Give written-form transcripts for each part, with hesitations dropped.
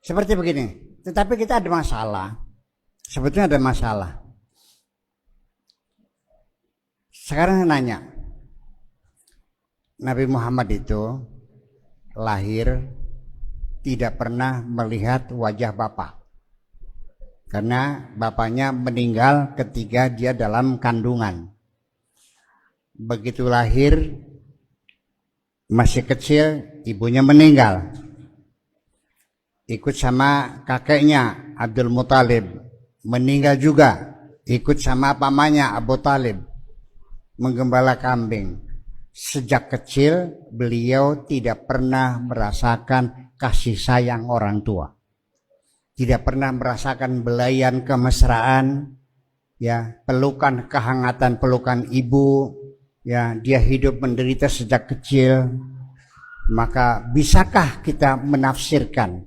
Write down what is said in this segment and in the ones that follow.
Seperti begini. Tetapi kita ada masalah. Sebetulnya ada masalah. Sekarang saya nanya, Nabi Muhammad itu lahir tidak pernah melihat wajah bapak, karena bapaknya meninggal ketika dia dalam kandungan. Begitu lahir masih kecil, ibunya meninggal, ikut sama kakeknya Abdul Muthalib, meninggal juga, ikut sama pamannya Abu Talib menggembala kambing. Sejak kecil beliau tidak pernah merasakan kasih sayang orang tua, tidak pernah merasakan belayan kemesraan, ya, pelukan kehangatan pelukan ibu, ya, dia hidup menderita sejak kecil. Maka bisakah kita menafsirkan,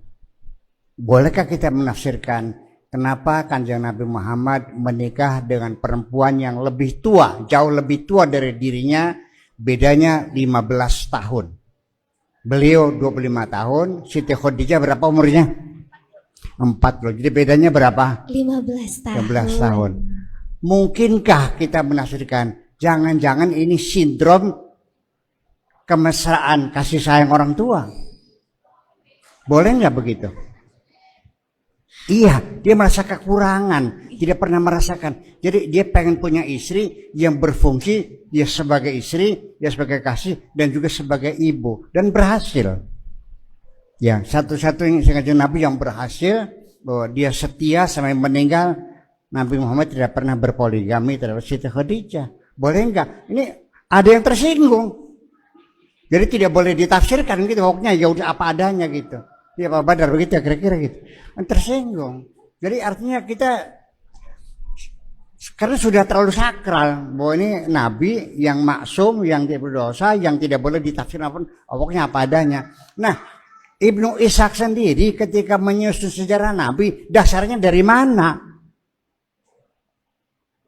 bolehkah kita menafsirkan kenapa Kanjeng Nabi Muhammad menikah dengan perempuan yang lebih tua, jauh lebih tua dari dirinya, bedanya 15 tahun. Beliau 25 tahun, Siti Khadijah berapa umurnya? 40. Jadi bedanya berapa? 15 tahun. 15 tahun. Mungkinkah kita menafsirkan jangan-jangan ini sindrom kemesraan kasih sayang orang tua? Boleh nggak begitu? Iya, dia merasa kekurangan, tidak pernah merasakan. Jadi dia pengen punya istri yang berfungsi, dia sebagai istri, dia sebagai kasih, dan juga sebagai ibu, dan berhasil. Ya, satu-satunya Nabi yang berhasil, bahwa dia setia sampai meninggal. Nabi Muhammad tidak pernah berpoligami terhadap Siti Khadijah. Boleh enggak? Ini ada yang tersinggung. Jadi tidak boleh ditafsirkan gitu, pokoknya ya udah apa adanya gitu. Ya Pak Badar begitu kira-kira gitu. Tersinggung. Jadi artinya kita karena sudah terlalu sakral bahwa ini nabi yang maksum, yang tidak berdosa, yang tidak boleh ditafsirkan apapun, pokoknya apa adanya. Nah, Ibnu Ishaq sendiri ketika menyusun sejarah nabi, dasarnya dari mana?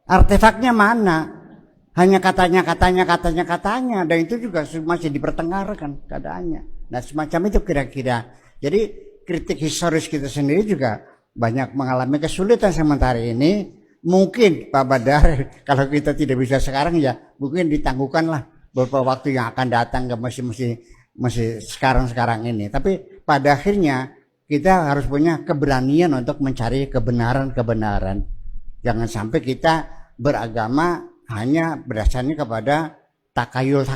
Artefaknya mana? Hanya katanya, dan itu juga masih dipertengkarkan keadaannya. Nah, semacam itu kira-kira. Jadi kritik historis kita sendiri juga banyak mengalami kesulitan sementara ini. Mungkin Pak Badar, kalau kita tidak bisa sekarang ya mungkin ditangguhkanlah beberapa waktu yang akan datang, nggak masih sekarang ini. Tapi pada akhirnya kita harus punya keberanian untuk mencari kebenaran. Jangan sampai kita beragama hanya berdasarnya kepada takayul,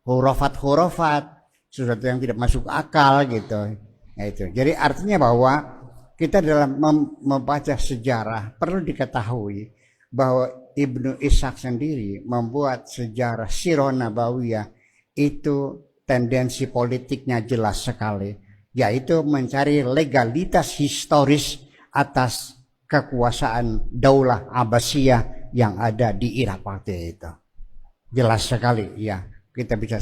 hurufat, sesuatu yang tidak masuk akal gitu. Nah, itu. Jadi artinya bahwa kita dalam membaca sejarah perlu diketahui bahwa Ibnu Ishaq sendiri membuat sejarah Sirah Nabawiyah itu tendensi politiknya jelas sekali, yaitu mencari legalitas historis atas kekuasaan Daulah Abbasiyah yang ada di Irak waktu itu. Jelas sekali ya, kita bisa